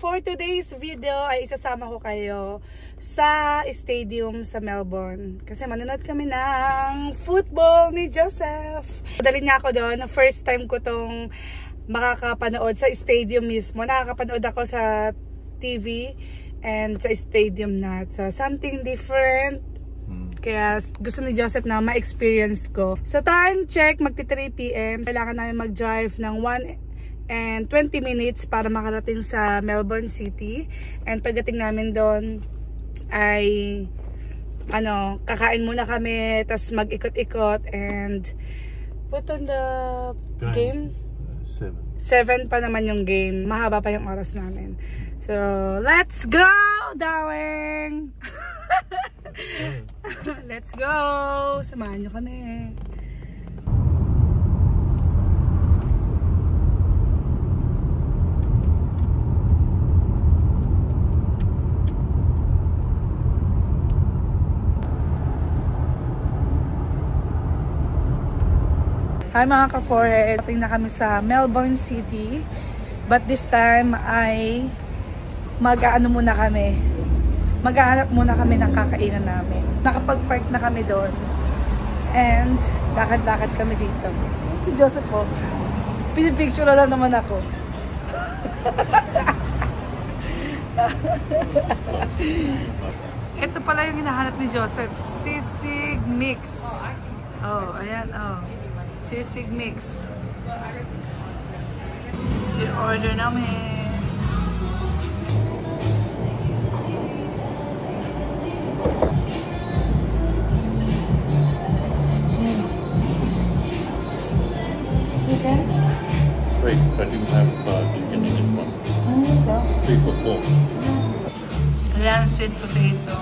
for today's video ay isasama ko kayo sa stadium sa Melbourne. Kasi manonood kami ng football ni Joseph. Dali niya ako doon. First time ko tong makakapanood sa stadium mismo. Nakakapanood ako sa TV and sa stadium na. So something different. Kaya gusto ni Joseph na ma-experience ko. Sa time check, magti 3 PM. Kailangan namin mag-drive ng 1 and 20 minutes para makarating sa Melbourne City. And pagdating namin doon ay kakain muna kami, tapos mag-ikot-ikot and what on the game? 7 pa naman yung game. Mahaba pa yung oras namin. So, let's go, darling! Let's go! Samahan nyo kami. Hi mga ka-forehead, ating na kami sa Melbourne City. But this time ay mag-aano muna kami. Maghahanap muna kami ng kakainan namin. Nakapag-park na kami doon. And lakad-lakad kami dito. Si Joseph po. Pinipicture na lang naman ako. Ito pala yung hinahanap ni Joseph. Sisig mix. Oh, ayan. Oh. Sisig mix. I-order namin. Chicken? Wait, I didn't have chicken in this one. Okay. 3 for 4. Ayan, sweet potato.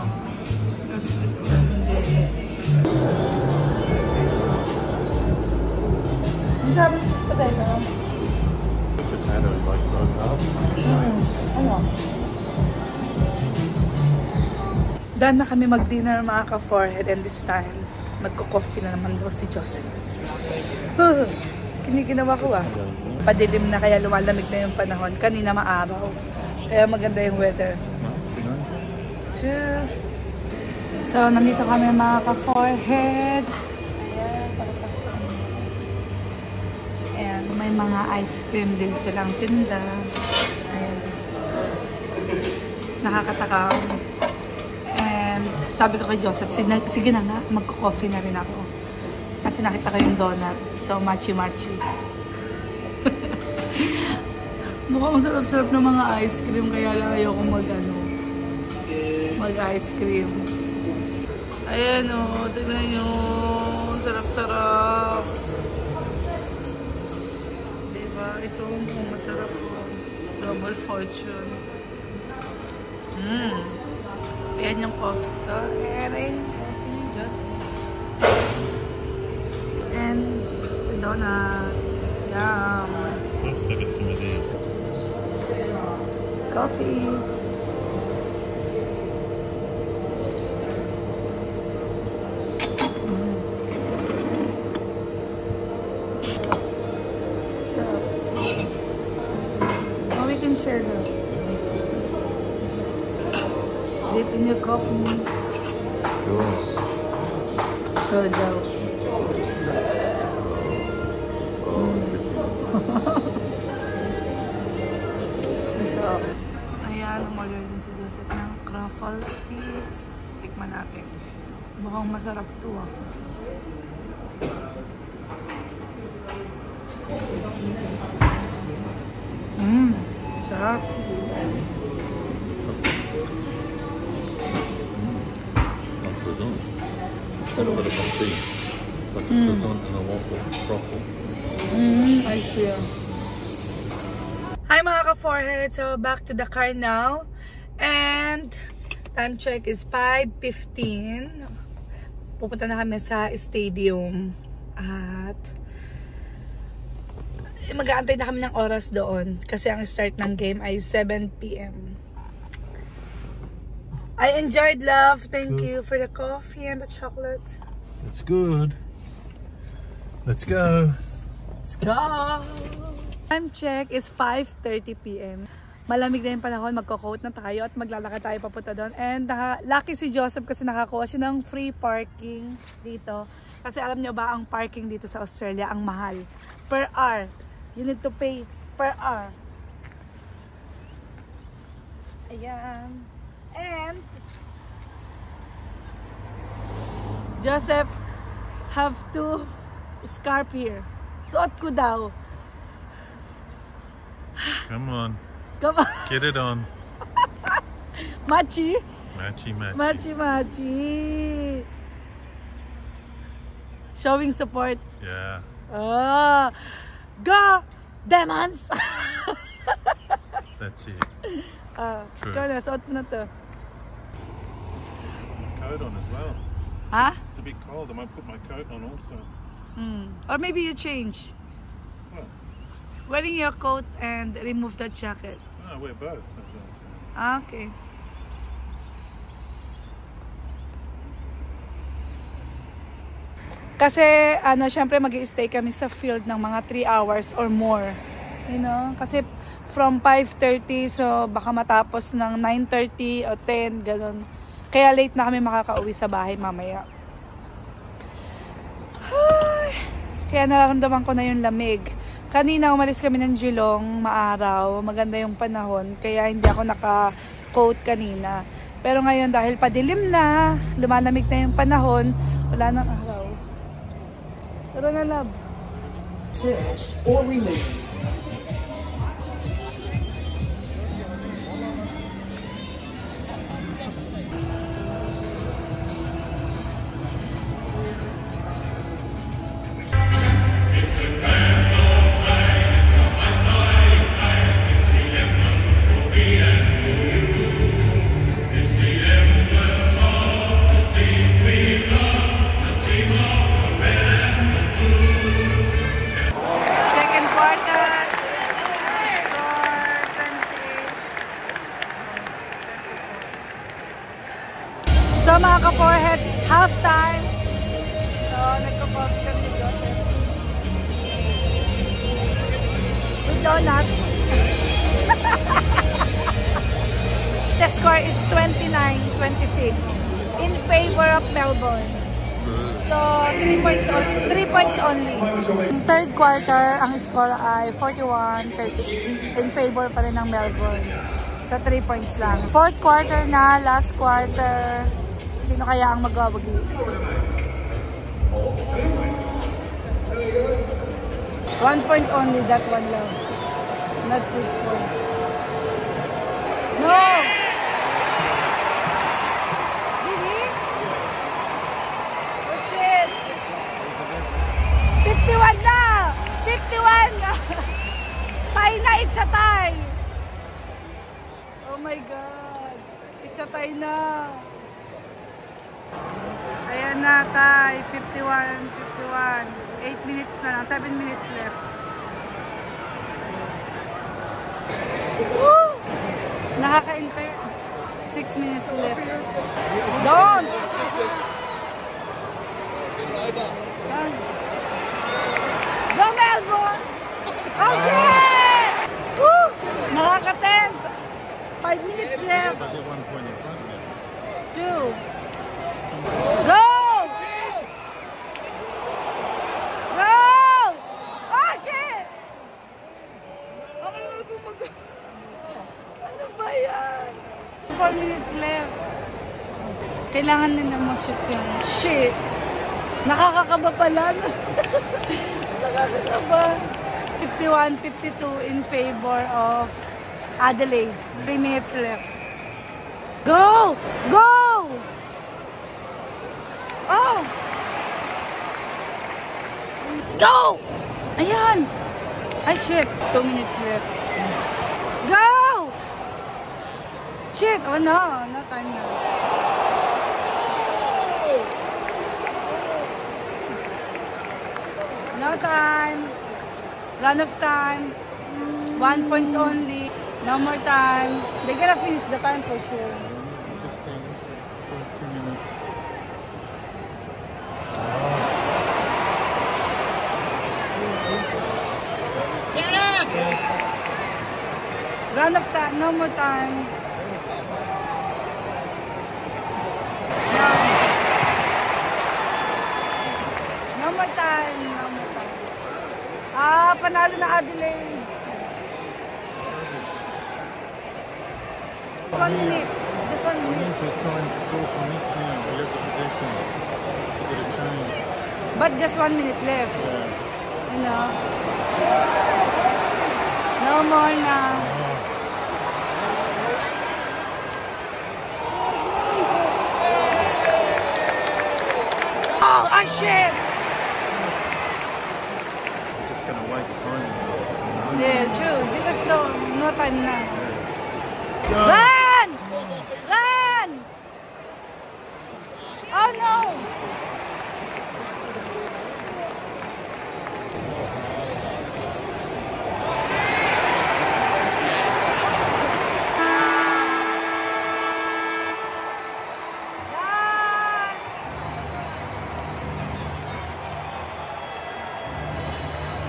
Ang sabi ng sweet potato? Potato is like low carb. Ano? Done na kami mag-dinner mga ka-forehead, and this time magko-coffee na naman daw si Joseph. Kiniginawa ko Padilim na kaya lumalamig na yung panahon. Kanina maaraw. Kaya maganda yung weather. So, nandito kami mga ka-forehead. Ayan, and may mga ice cream din silang tinda. Ayan. Nakakatakam. And sabi ko kay Joseph, sige na nga, magko-coffee na rin ako. Kasi nakita ko yung donut. So, machi-machi. Mukhang sarap-sarap ng mga ice cream. Kaya lang ayoko mag-ice cream. Ayan o. Tignan nyo. Sarap-sarap. Diba? Ito mukhang masarap o. Double fortune. Ayan yung coffee to. Ayan yung coffee ni Joseph. And the donut. Yum. Look at some of these. Coffee. So, we can share that. Dip in your coffee. Sure. Sure, Joe. Ayan, umorder din si Joseph ng truffle sticks. Tikman natin. Mukhang masarap to Sarap. Croissant. A little bit of something. Like a croissant and a waffle. Truffle. I see. Hi mga ka-forehead! So back to the car now. And time check is 5:15. Pupunta na kami sa stadium. At mag-aantay na kami ng oras doon. Kasi ang start ng game ay 7 PM. I enjoyed, love. Thank you for the coffee and the chocolate. It's good. Let's go. Let's go! Time check is 5:30 PM. malamig na yung panahon, magko-coat na tayo at maglalakad tayo papunta doon. And lucky si Joseph kasi nakakuha siya ng free parking dito. Kasi alam nyo ba, ang parking dito sa Australia, ang mahal. Per hour. You need to pay per hour. Ayan. And Joseph have to scarf here. Suot ko daw. Come on. Come on. Get it on. Machi. Matchy, matchy. Machi, machi. Showing support. Yeah. Oh. Go, Demons! That's it. True. Ikaw na, suot mo na to. Coat on as well. Ha? It's a bit cold. I might put my coat on also. Or maybe you change. What? Wearing your coat and remove that jacket. No, I wear both. Okay. Kasi, syempre mag-i-stay kami sa field ng mga 3 hours or more. You know? Kasi from 5:30, so baka matapos ng 9:30 o 10, ganun. Kaya late na kami makakauwi sa bahay mamaya. Ay, kaya nararamdaman ko na yung lamig. Kanina umalis kami ng Geelong, maaraw, maganda yung panahon, kaya hindi ako naka-coat kanina. Pero ngayon dahil padilim na, lumalamig na yung panahon, wala nang araw. Tara na, love. Or remove. So mga ka-forehead, half time. So nagko-coffee kami ni Joseph. With donut. The score is 29-26 in favor of Melbourne. So 3 points only. Third quarter, ang score ay 41-30 in favor pa rin ng Melbourne. Sa 3 points lang. Fourth quarter na, last quarter. Sino kaya ang magwawagi? 1 point only, that one lang. Not 6 points. No! Really? Oh shit! 51 na! 51 na! Tie na, it's a tie! Oh my God! It's a tie na! Ayan na, tie. 51. 8 minutes na lang. 7 minutes left. Woo! Nakaka-inter. 6 minutes left. Don't! Go, Melbourne! Oh, shit! Woo! Nakaka-tense. 5 minutes left. 2. Go! Go! Oh, shit! Ano ba yan? 4 minutes left. Kailangan nila ma-shoot yun. Shit! Nakakakaba pala. Nakakakaba. 51-52 in favor of Adelaide. 3 minutes left. Go! Go! Oh! Go! Ayan! Ay, shit. 2 minutes left. Go! Shit! Oh, no. No time na. No time. Run of time. 1 points only. No more time. They're gonna finish the time for sure. Just saying, still 2 minutes. Run of time. No more time. No more time. No more time. Ah, panalo na Adelaide. 1 minute. Just 1 We minute. need to try and score from this now. We have the possession. We've got to change. But just 1 minute left. Yeah. You know. No more now. Oh, ah, shit! We're just going to waste time. Yeah, true. Because no time now. Go. Run! Run! Oh no!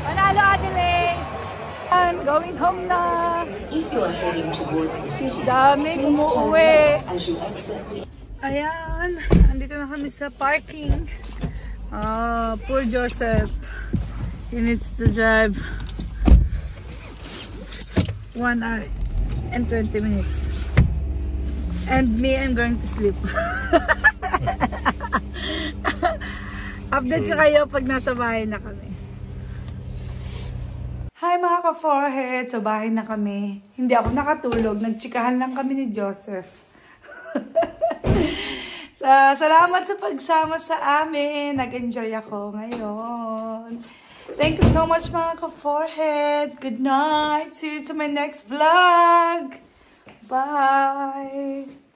Panalo Adelaide! I'm going home na! If you are heading towards the city, Daming please turn umuwi. left as you exit the Ayan, andito na kami sa parking. Poor Joseph. He needs to drive 1 hour and 20 minutes. And me, I'm going to sleep. Update ko kayo pag nasa bahay na kami. Hi mga ka-forehead! So bahay na kami. Hindi ako nakatulog. Nagtsikahan lang kami ni Joseph. Salamat sa pagsama sa amin. Nag-enjoy ako ngayon. Thank you so much mga ka-forehead. Good night. See you to my next vlog. Bye.